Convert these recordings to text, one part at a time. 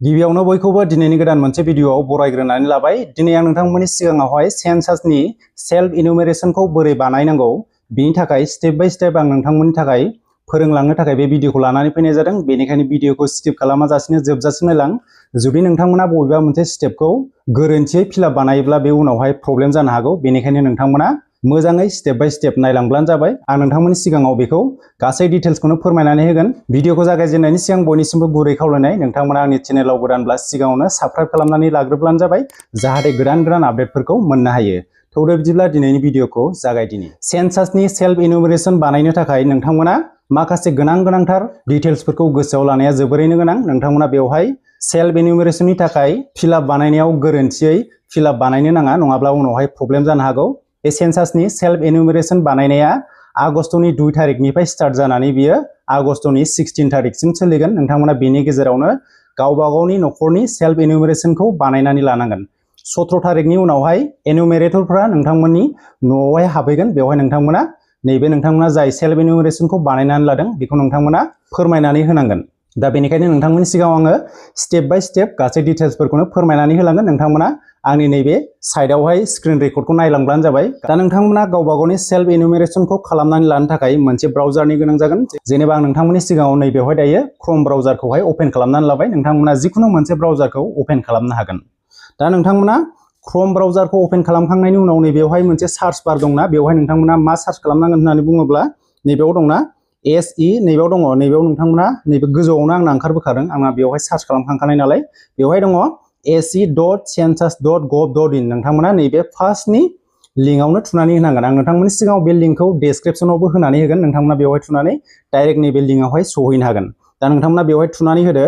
गिबियावनो बयखौबो दिनैनि गोदान मोनसे भिडियोआव बरायग्रोनानै लाबाय। दिनै आं नोंथांमोननि सिगाङावहाय सेन्सासनि सेल्फ इनुमेरेशनखौ बोरै बानायनांगौ बिनि थाखाय स्टेप बाय स्टेप आं नोंथांमोननि थाखाय फोरोंलांनो थाखाय बे भिडियोखौ लानानै फैनाय जादों। बेनिखायनो भिडियोखौ स्किप खालामाजासिनो जोबजासिम नायलां। जुदि नोंथांमोना बबेबा मोनसे स्टेपखौ गोरोन्थियै फिलआप बानायोब्ला बे उनावहाय प्रब्लेम जानो हागौ। बेनिखायनो नोंथांमोना मोजाङै स्टेप बाय स्टेप नायलांब्लानो जाबाय। आं नोंथांमोननि सिगाङाव बेखौ गासै डिटेल्सखौनो फोरमायनानै होगोन। भिडियोखौ जागायजेननायनि सिगां बयनिसिमबो गुरै खावलायनाय, नोंथांमोना आंनि चेनेलाव गोदानब्ला सिगाङावनो साबस्क्राइब खालामनानै लाग्रोब्लानो जाबाय, जाहाथे गोदान आपडेटफोरखौ मोननो हायो। थौदो बिदिब्ला दिनैनि भिडियोखौ जागायदिनि। सेन्सासनि सेल्फ इनुमेरेशन बानायनो थाखाय नोंथांमोना माखासे गोनांथार डिटेल्सफोरखौ गोसोआव लानाया जोबोरैनो गोनां। नोंथांमोना बेवहाय सेल्फ इनुमेरेशननि थाखाय फिलआप बानायनायाव गोरोन्थियै फिलआप बानायनो नाङा, नङाब्ला उनावहाय प्रब्लेम जानो हागौ। बे सेन्सासनि सेल्फ इनुमेरेशन बानायनाया आगस्तनि 2 तारिखनिफ्राय स्टार्ट जानानै बियो आगस्तनि 16 तारिखसिम सोलिगोन। नोंथांमोना बेनि गेजेरावनो गावबा गावनि नखरनि सेल्फ इनुमेरेशनखौ बानायनानै लानांगोन। 17 तारिखनि उनावहाय एनुमेरेटरफ्रा नोंथांमोननि न'आवहाय हाबहैगोन। बेवहाय नोंथांमोना नोंथांमोना जाय सेल्फ इनुमेरेशनखौ बानायनानै लादों बेखौ नोंथांमोना फोरमायनानै होनांगोन। दा बेनिखायनो नोंथांमोननि सिगाङाव आङो स्टेप बाय स्टेप गासै डिटेल्सफोरखौनो फोरमायनानै होलांगोन। नोंथांमोना आंनि नैबे साइडआवहाय स्क्रिन रेकर्डखौ नायलांब्लानो जाबाय। दा नोंथांमोना गावबा गावनि सेल्फ इनुमेरेशनखौ खालामनानै लानो थाखाय मोनसे ब्राउजारनि गोनां जागोन। जेनेबा आं नोंथांमोननि सिगाङाव नैबेवहाय दायो क्रम ब्राउजारखौहाय अपेन खालामनानै लाबाय। नोंथांमोना जिखुनु मोनसे ब्राउजारखौ अपेन खालामनो हागोन। दा नोंथांमोना क्रम ब्राउजारखौ अपेन खालामखांनायनि उनाव नैबेवहाय मोनसे सार्च बार दंना, बेवहाय नोंथांमोना मा सार्च खालामनांगोन होननानै बुङोब्ला नैबेयाव दंना SE, नैबेयाव दङ, नैबेयाव नोंथांमोना नैबे गोजौआवनो आंना ओंखारबोखादों, आंना बेवहाय सार्च खालामखांखानाय नालाय बेवहाय दङ se.census.gov.in। नोंथांमोना नैबे फार्स्टनि लिंकआवनो थुनानै होनांगोन। आं नोंथांमोननि सिगाङाव बे लिंकखौ डेसक्रिपसनावबो होनानै होगोन। नोंथांमोना बेवहाय थुनानै डाइरेक्ट नैबे लिंकआवहाय सहैनो हागोन। दा नोंथांमोना बेवहाय थुनानै होदो।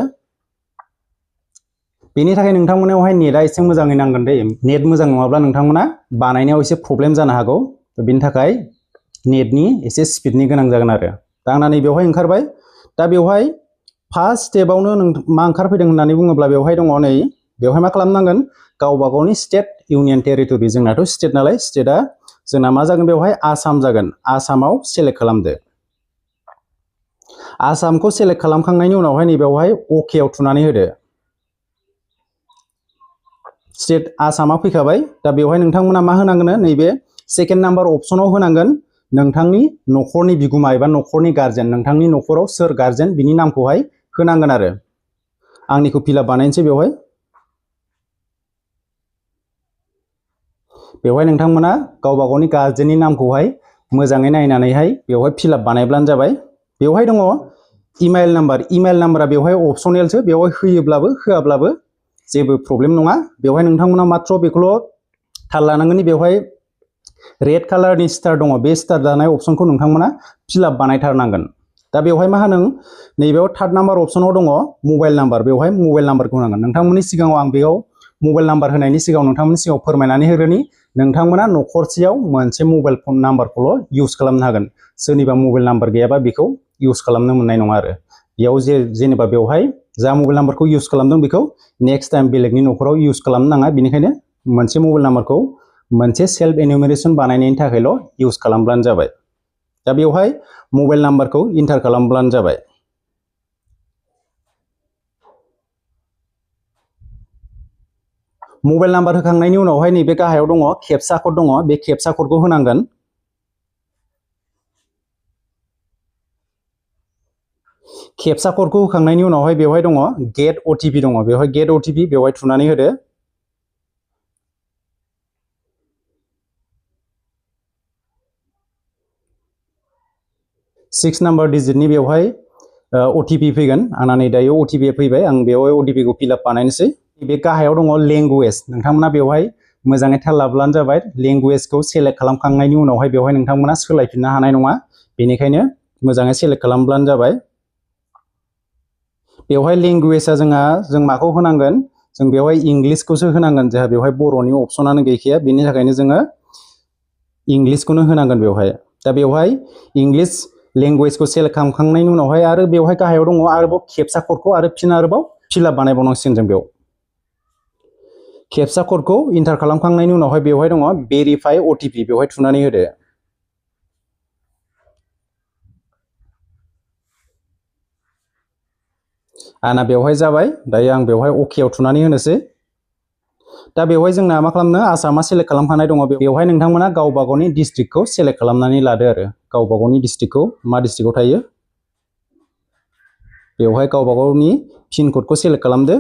बेनि थाखाय नोंथांमोनावहाय नेटआ एसे मोजाङै नांगोन दै। नेट मोजां नङाब्ला नोंथांमोना बानायनायाव एसे प्रब्लेम जानो हागौ। बेनि थाखाय नेटनि एसे स्पिडनि गोनां जागोन आरो। दा आंना नैबेवहाय ओंखारबाय। दा बेवहाय फार्स्ट स्टेपआवनो मा ओंखारफैदों होननानै बुङोब्ला बेवहाय दङ नै, बेवहाय मा खालामनांगोन, गावबा गावनि स्टेट इउनियन टेरिटरि, जोंनाथ' स्टेट नालाय, स्टेटआ जोंना मा जागोन, बेवहाय आसाम जागोन। आसामाव सेलेक्ट खालामदो। आसामखौ सेलेक्ट खालामखांनायनि उनावहाय नैबेवहाय अके आव थुनानै होदो। स्टेट आसामा फैखाबाय। दा बेवहाय नोंथांमोना मा होनांगोन, नैबे सेकेन्ड नाम्बार अपसनाव होनांगोन नोंथांनि न'खरनि बिगुमा एबा न'खरनि गार्जेन, नोंथांनि न'खराव सोर गार्जेन बिनि नामखौहाय होनांगोन आरो। आंनिखौ फिलआप बानायनोसै। बेवहाय नोंथांमोना गावबा गावनि गार्जेननि नामखौहाय मोजाङै नायनानैहाय बेवहाय फिलआप बानायब्लानो जाबाय। बेवहाय दङ इमेल नाम्बार। इमेल नाम्बारा बेवहाय अपसनेलसो, बेवहाय होयोब्लाबो होआब्लाबो जेबो प्रब्लेम नङा। बेवहाय नोंथांमोना मात्र बेखौल' थाल लानांगोन, बेवहाय रेड कालारनि स्टार दङ, बे स्टार दानाय अपसनखौ नोंथांमोना फिलआप बानायथारनांगोन। दा बेवहाय मा होनदों, नैबेयाव थार्ड नाम्बार अपसनाव दङ मबाइल नाम्बार, बेवहाय मबाइल नाम्बारखौ होनांगोन। नोंथांमोननि सिगाङाव आं बेयाव मबाइल नाम्बार होनायनि सिगाङाव नोंथांमोननि सिगाङाव फोरमायनानै होग्रोनि, नोंथांमोना न'खरसेयाव मोनसे मबाइल फन नाम्बारखौल' इउज खालामनो हागोन। सोरनिबा मबाइल नाम्बार गैयाबा बेखौ इउज खालामनो मोननाय नङा आरो। बेयाव जेनेबा बेवहाय जा मबाइल नाम्बारखौ इउज खालामदों बेखौ नेक्स्ट टाइम बेलेगनि न'खराव इउज खालामनो नाङा। बेनिखायनो मोनसे मबाइल नाम्बारखौ मोनसे सेल्फ इनुमेरेशन बानायनायनि थाखायल' इउज खालामब्लानो जाबाय। दा बेवहाय मबाइल नाम्बारखौ इन्टार खालामब्लानो जाबाय। मबाइल नाम्बार होखांनायनि उनावहाय नैबे गाहायाव दङ केपसा कड दङ, बे केपसा कडखौ होनांगोन। केपसा क'डखौ होखांनायनि उनावहाय बेवहाय दङ गेट अटिपि दङ, बेवहाय गेट अटिपि बेवहाय थुनानै होदो। सिक्स नाम्बार डिजिटनि बेवहाय अटिपि फैगोन। आंना नै दायो अटिपि फैबाय, आं बेवहाय अटिपिखौ फिलआप बानायनोसै। बे गाहायाव दङ लेंगुवेज, नोंथांमोना बेवहाय मोजाङै थाल लाब्लानो जाबाय। लेंगुवेजखौ सेलेक्ट खालामखांनायनि उनावहाय बेवहाय नोंथांमोना सोलायफिननो हानाय नङा, बेनिखायनो मोजाङै सेलेक्ट खालामब्लानो जाबाय। बेवहाय लेंगुवेजआ जों माखौ होनांगोन, जों बेवहाय इंलिसखौसो होनांगोन। जोंहा बेवहाय बर'नि अपसनानो गैखाया, बेनि थाखायनो जोङो इंलिसखौनो होनांगोन बेवहाय। दा बेवहाय इंलिस लेंगुवेजखौ सेलेक्ट खालामखांनायनि उनावहाय आरो बेवहाय गाहायाव दङ आरोबाव केपसा क'डखौ आरोबाव फिलआप बानायबावनांसिगोन जों। बेयाव केपसा क'डखौ इन्टार खालामखांनायनि उनावहाय बेवहाय दङ भेरिफाइ अटिपि, बेवहाय थुनानै होदो। आंना बेवहाय जाबाय दायो आं बेवहाय अकेआव थुनानै होनोसै दा बेवहाय जोंना मा खालामनो आसामा सेलेक्ट खालामखानाय दङ बेवहाय नोंथांमोना गावबा गावनि डिस्ट्रिक्टखौ सेलेक्ट खालामनानै लादो आरो गावबा गावनि डिस्ट्रिक्टखौ मा डिस्ट्रिक्टआव थायो बेवहाय गावबा गावनि पिन क'डखौ सेलेक्ट खालामदो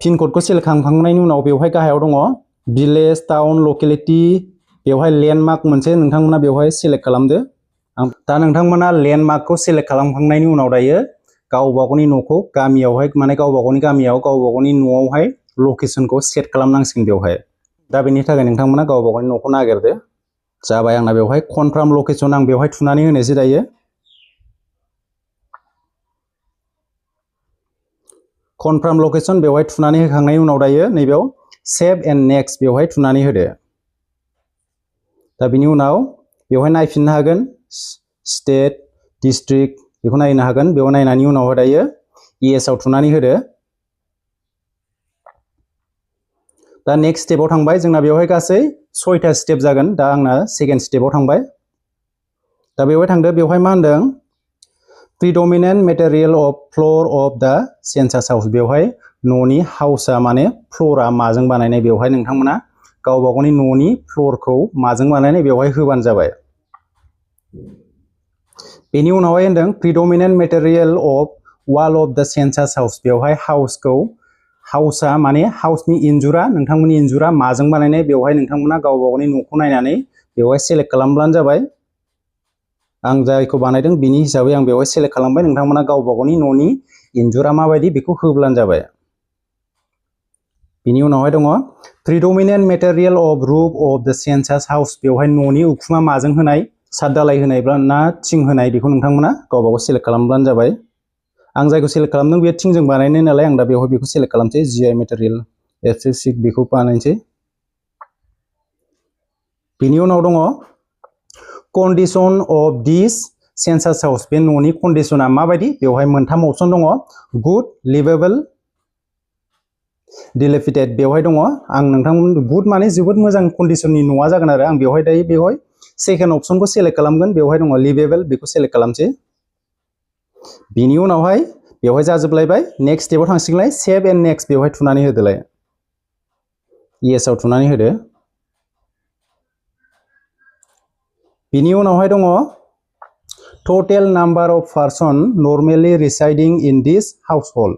पिन क'डखौ सेलेक्ट खालामखांनायनि उनाव बेवहाय गाहायाव दङ भिलेज टाउन लकेलिटि बेवहाय लेन्डमार्क मोनसे नोंथांमोना बेवहाय सेलेक्ट खालामदो दा नोंथांमोना लेन्डमार्कखौ सेलेक्ट खालामखांनायनि उनाव दायो गावबा गावनि न'खौ गामियावहाय माने गावबा गावनि गामियाव गावबा गावनि न'आवहाय लकेशनखौ सेट खालामनांसिगोन बेवहाय दा बेनि थाखाय नोंथांमोना गावबा गावनि न'खौ नागिरदो जाबाय आंना बेवहाय कनफार्म लकेशन आं बेवहाय थुनानै होनोसै दायो कनफार्म लकेशन बेवहाय थुनानै होखांनायनि उनाव दायो नैबेयाव सेभ एन्ड नेक्स्ट बेवहाय थुनानै होदो दा बिनि उनाव बेवहाय नायफिननो हागोन स्टेट डिस्ट्रिक्ट बेखौ नायनो हागोन बेयाव नायनायनि उनावहाय दायो येस आव थुनानै होदो दा नेक्स्ट स्टेपआव थांबाय जोंना बेवहाय गासै 6टा स्टेप जागोन दा आंना सेकेन्ड स्टेपआव थांबाय दा बेवहाय थांदो बेवहाय मा होनदों प्रिडमिनेन्ट मेटेरियल अफ फ्लोर अफ द सेन्सास हाउस बेवहाय न'नि हाउसआ माने फ्लोरा माजों बानायनाय बेवहाय नोंथांमोना गावबा गावनि न'नि फ्लोरखौ माजों बानायनाय बेवहाय होबानो जाबाय बेनि उनावहाय होनदों प्रिडमिनेन्ट मेटेरियल अफ वाल अफ द सेन्सास हाउस बेवहाय हाउसआ माने हाउसनि इन्जुरा नोंथांमोननि इन्जुरा माजों बानायनाय बेवहाय नोंथांमोना गावबा गावनि न'खौ नायनानै बेवहाय सेलेक्ट खालामब्लानो जाबाय आं जायखौ बानायदों बिनि हिसाबै आं बेवहाय सेलेक्ट खालामबाय नोंथांमोना गावबा गावनि न'नि इन्जुरा माबायदि बेखौ होब्लानो जाबाय बिनि उनावहाय दङ प्रिडमिनेन्ट मेटेरियल अफ रुफ अफ द सेन्सास हाउस बेवहाय न'नि उखुमा माजों होनाय साद दालाय होनाय ना थिं होनाय बेखौ नोंथांमोना गावबा गाव सेलेक्ट खालामब्लानो जाबाय आं जायखौ सेलेक्ट खालामदों बे थिंजों बानायनाय नालाय आं दा बेवहाय बेखौ सेलेक्ट खालामसै जिआइ मेटेरियल एफ6 बेखौ बानायनोसै बिनि उनाव दङ कन्डिशन अफ दिस सेन्सास हाउस बे न'नि कन्डिशना माबायदि बेवहाय मोनथाम अप्शन दङ गुड लिभेबल डिलेपिटेड बेवहाय दङ आं नोंथांमोन गुड माने जोबोद मोजां कन्डिशननि न'आ जागोन आरो आं बेवहाय दायो बेवहाय सेकेन्ड अपशनखौ सेलेक्ट खालामगोन बेवहाय दङ लिभेबल बेखौ सेलेक्ट खालामसै बिनि उनावहाय बेवहाय जाजोबलायबाय नेक्स्ट स्टेपआव थांसिगोनलाय सेभ एन्ड नेक्स्ट बेवहाय थुनानै होदोलाय येस आव थुनानै होदो बिनि उनावहाय दङ total number of person normally residing in this household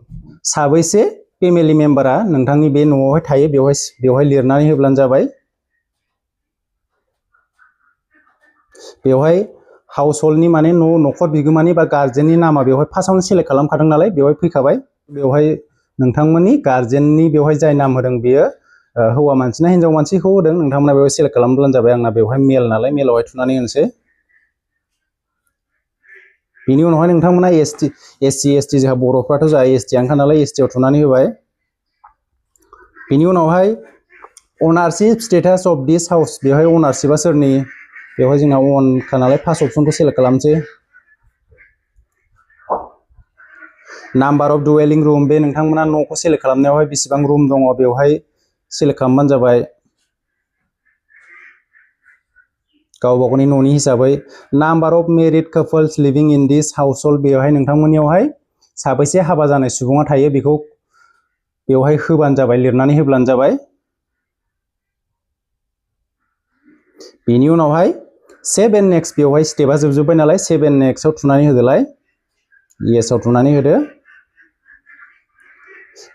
साबैसे फेमिलि मेम्बारा नोंथांनि बे न'आवहाय थायो बेवहाय लिरनानै होब्लानो जाबाय बेवहाय हाउसहोल्डनि माने न'खर बिगोमानि बा गार्जेननि नामा बेवहाय फार्स्टआवनो सेलेक्ट खालामखादों नालाय बेवहाय फैखाबाय बेवहाय नोंथांमोननि गार्जेननि बेवहाय जाय नाम होदों बेयो हौवा मानसिना हिन्जाव मानसिखौ होदों नोंथांमोना बेवहाय सेलेक्ट खालामब्लानो जाबाय आंना बेवहाय मेल नालाय मेलावहाय थुनानै होनोसै बिनि उनावहाय नोंथांमोना एससि एसटि जोंहा बर'फ्राथ' जोंहा एसटियानोखा नालाय एसटिआव थुनानै होबाय बिनि उनावहाय अनारशिप स्टेटास अफ दिस हाउस बेवहाय अनारशिपआ सोरनि बेवहाय जोंना अनखा नालाय फार्स्ट अपशनखौ सेलेक्ट खालामसै नाम्बार अफ डुवेलिं रुम बे नोंथांमोना न'खौ सेलेक्ट खालामनायावहाय बेसेबां रुम दङ बेवहाय सेलेक्ट खालामबानो जाबाय गावबा गावनि न'नि हिसाबै number of married carpels living in this household बेवहाय नोंथांमोननियावहाय साबैसे हाबा जानाय सुबुङा थायो बेखौ बेवहाय होबानो जाबाय लिरनानै होब्लानो जाबाय बेनि उनावहाय सेभ एन्ड नेक्स्ट बेवहाय स्टेपआ जोबजोब्बाय नालाय सेभ एन्ड नेक्स्टआव थुनानै होदोलाय येसआव थुनानै होदो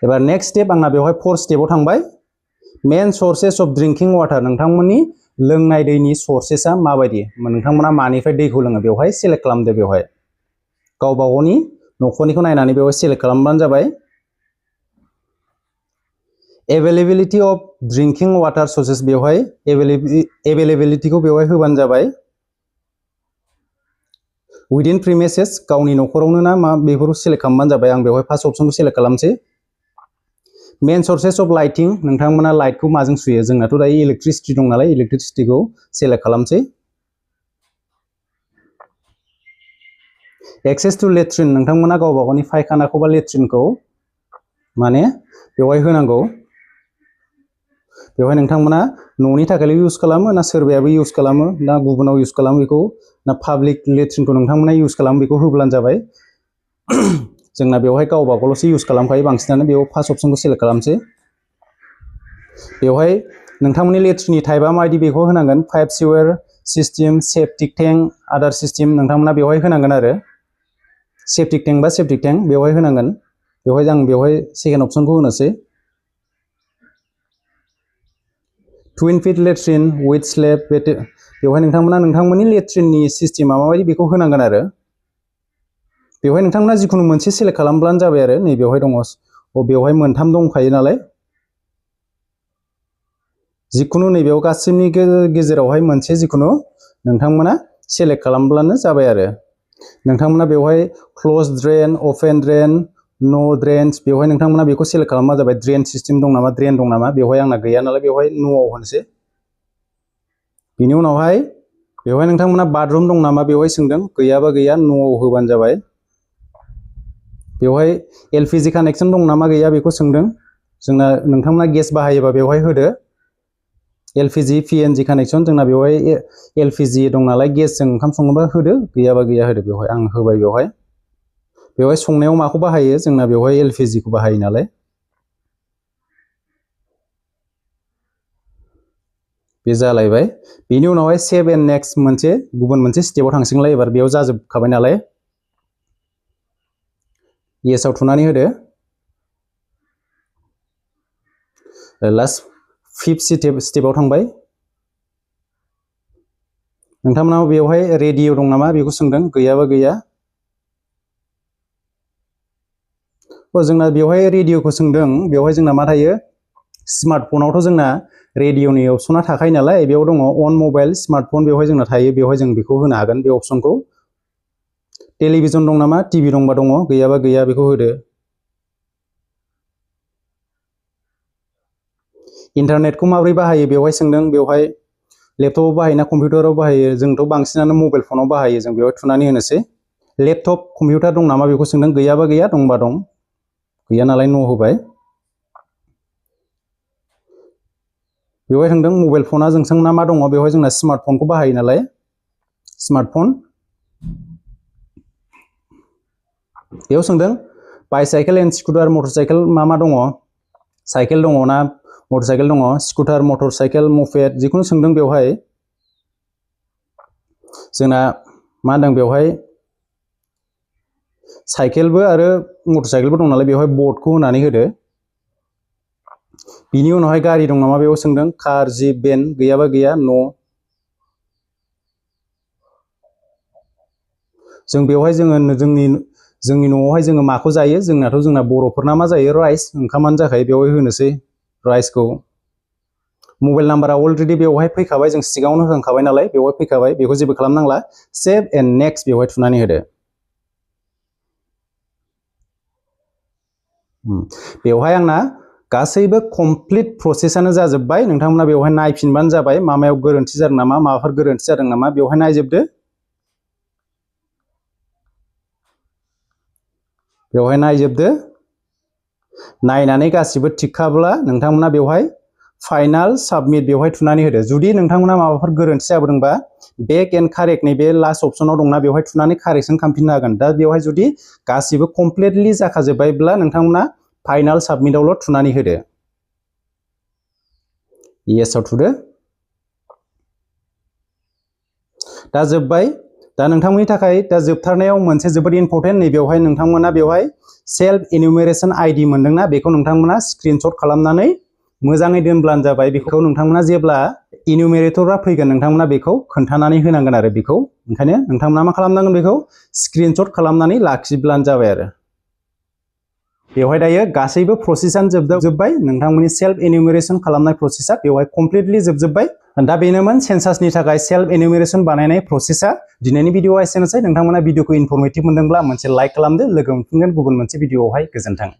एबार नेक्स्ट स्टेप आंना बेवहाय 4 स्टेपआव थांबाय मेन सर्सेस अफ ड्रिंकिं वाटार नोंथांमोननि लोंनाय दैनि सर्सेसआ माबायदि नोंथांमोना मानिफ्राय दैखौ लोङो बेवहाय सेलेक्ट खालामदो बेवहाय गावबा गावनि न'खरनिखौ नायनानै बेवहाय सेलेक्ट खालामबानो जाबाय एभेलेबिलिटि अफ ड्रिंकिं वाटार सर्सेस बेवहाय एभेलेबिलिटिखौ बेवहाय होबानो जाबाय विदिन प्रिमाइसेस गावनि न'खरावनो ना मा बेफोरखौ सेलेक्ट खालामबानो जाबाय आं बेवहाय फार्स्ट अपशनखौ सेलेक्ट खालामसै मेन सर्सेस अफ लाइटिं नोंथांमोना लाइटखौ माजों सुयो जोंनाथ' दायो इलेक्ट्रिसिटि दं नालाय इलेक्ट्रिसिटिखौ सेलेक्ट खालामसै एक्सेस टु लेट्रिन नोंथांमोना गावबा गावनि फायखानाखौ बा लेट्रिनखौ माने बेवहाय होनांगौ बेवहाय नोंथांमोना न'नि थाखायल' इउज खालामो ना सोरबायाबो इउज खालामो ना गुबुनाव इउज खालामो बेखौ ना पाब्लिक लेट्रिनखौ नोंथांमोना इउज खालामो बेखौ होब्लानो जाबाय जोंना बेवहाय गावबा गावल'सो इउज खालामखायो बांसिनानो बेयाव फार्स्ट अपसनखौ सेलेक्ट खालामसै बेवहाय नोंथांमोननि लेट्रिननि टाइपआ माबायदि बेखौ होनांगोन पाइप सिवेर सिस्टेम सेप्टिक टेंक आदार सिस्टेम नोंथांमोना बेवहाय होनांगोन आरो सेप्टिक टेंक बा सेप्टिक टेंक बेवहाय होनांगोन बेवहाय आं बेवहाय सेकेन्ड अपसनखौ होनोसै टुइन फिट लेट्रिन विथ स्लेब बेवहाय नोंथांमोना नोंथांमोननि लेट्रिननि सिस्टेमा माबायदि बेखौ होनांगोन आरो बेवहाय नोंथांमोना जिखुनु मोनसे सेलेक्ट खालामब्लानो जाबाय आरो नैबेवहाय दङ बेवहाय मोनथाम दंखायो नालाय जिखुनु नैबेयाव गासिबनि गेजेरावहाय मोनसे जिखुनु नोंथांमोना सेलेक्ट खालामब्लानो जाबाय आरो नोंथांमोना बेवहाय क्लोज ड्रेन ओपन ड्रेन नो ड्रेन्स बेवहाय नोंथांमोना बेखौ सेलेक्ट खालामबा जाबाय ड्रेन सिस्टेम दं नामा ड्रेन दं नामा बेवहाय आंना गैया नालाय बेवहाय न'आव होनोसै बिनि उनावहाय बेवहाय नोंथांमोना बाथरुम दं नामा बेवहाय सोंदों गैयाबा गैया न'आव होबानो जाबाय बेवहाय एलपिजि कानेक्सन दं नामा गैया बेखौ सोंदों जोंना नोंथांमोना गेस बाहायोबा बेवहाय होदो एलपिजि पिएनजि कानेक्सन जोंना बेवहाय एलपिजि दं नालाय गेसजों ओंखाम सङोबा होदो गैयाबा गैया होदो बेवहाय आं होबाय बेवहाय संनायाव माखौ बाहायो जोंना बेवहाय एलपिजि खौ बाहायो नालाय बे जालायबाय बेनि उनावहाय सेभ एन्ड नेक्स्ट गुबुन मोनसे स्टेपआव थांसिगोनलाय एबार बेयाव जाजोबखाबाय नालाय येसआव थुनानै होदो लास्ट फिफ्थ स्टेपआव थांबाय नोंथांमोनाव बेवहाय रेडिअ दं नामा बेखौ सोंदों गैयाबा गैया जोंना बेवहाय रेडिअखौ सोंदों बेवहाय जोंना मा थायो स्मार्टफनावथ' जोंना रेडिअनि अपसना थाखायो नालाय बेयाव दङ अन मबाइल स्मार्टफन बेवहाय जोंना थायो बेवहाय जों बेखौ होनो हागोन बे अपसनखौ टेलिभिजन दं नामा टिभि दंबा दङ गैयाबा गैया बेखौ होदो इन्टारनेटखौ माबोरै बाहायो बेवहाय सोंदों बेवहाय लेपटपाव बाहायोना कम्पिउटाराव बाहायो जोंथ' बांसिनानो मबाइल फनाव बाहायो जों बेवहाय थुनानै होनोसै लेपटप कम्पिउटार दं नामा बेखौ सोंदों गैयाबा गैया दंबा दं गैया नालाय न' होबाय बेवहाय थांदों मबाइल फना जोंना मा दङ बेवहाय जोंना स्मार्टफनखौ बाहायो नालाय स्मार्टफन बेयाव सोंदों bicycle and scooter motorcycle मा दङ साइकेल दङ ना मटर साइकेल दङ स्कुटार मटर साइकेल मपेड जिखुनु सोंदों बेवहाय जोंना मा होनदों बेवहाय साइकेलबो आरो मटर साइकेलबो दं नालाय बेवहाय बर्डखौ होनानै होदो बिनि उनावहाय गारि दं नामा बेयाव सोंदों कार जिप भेन गैयाबा गैया न' जों बेवहाय जोंनि न'आवहाय जोङो माखौ जायो जोंना बर'फोरना मा जायो राइस ओंखामानो जाखायो बेवहाय होनोसै राइसखौ मबाइल नाम्बारा अलरेडि बेवहाय फैखाबाय जों सिगाङावनो होखांखाबाय नालाय बेवहाय फैखाबाय बेखौ जेबो खालामनांला सेभ एन्ड नेक्स्ट बेवहाय थुनानै होदो बेवहाय आंना गासैबो कमप्लिट प्रसेसआनो जाजोब्बाय नोंथांमोना बेवहाय नायफिनबानो जाबाय माबायाव गोरोन्थि जादों नामा माबाफोर गोरोन्थि जादों नामा बेवहाय नायजोबदो बेवहाय नायजोबदो नायनानै गासिबो थिगखाब्ला नोंथांमोना बेवहाय फाइनाल साबमिट बेवहाय थुनानै होदो जुदि नोंथांमोना माबाफोर गोरोन्थि जाबोदोंबा बेक एन्ड कारेक्ट नैबे लास्ट अपसनाव दंना बेवहाय थुनानै कारेक्सन खालामफिननो हागोन दा बेवहाय जुदि गासिबो कमप्लिटलि जाखाजोब्बायब्ला नोंथांमोना फाइनाल साबमिटआवल' थुनानै होदो येसआव थुदो दा जोब्बाय दा नोंथांमोननि थाखाय दा जोबथारनायाव मोनसे जोबोद इम्परटेन्ट नैबेवहाय नोंथांमोना बेवहाय सेल्फ इनुमेरेसन आइडि मोनदोंना बेखौ नोंथांमोना स्क्रिनशट खालामनानै मोजाङै दोनब्लानो जाबाय बेखौ नोंथांमोना जेब्ला इनुमेरेटरआ फैगोन नोंथांमोना बेखौ खोन्थानानै होनांगोन आरो बेखौ ओंखायनो नोंथांमोना मा खालामनांगोन बेखौ स्क्रिनशट खालामनानै लाखिब्लानो जाबाय आरो बेवहाय दायो गासैबो प्रसेसआनो जोबबाय नोंथांमोननि सेल्फ इनुमेरेसन खालामनाय प्रसेसआ बेवहाय कमप्लिटलि जोबजोब्बाय दा बेनोमोन सेन्सासनि थाखाय सेल्फ इनुमेरेसन बानायनाय प्रसेसआ दिनैनि भिडिअआ एसेनोसै नोंथांमोना भिडिअखौ इनफरमेटिभ मोनदोंब्ला मोनसे लाइक खालामदो लोगो मोनफिनगोन गुबुन मोनसे भिडिअआवहाय गोजोन्थों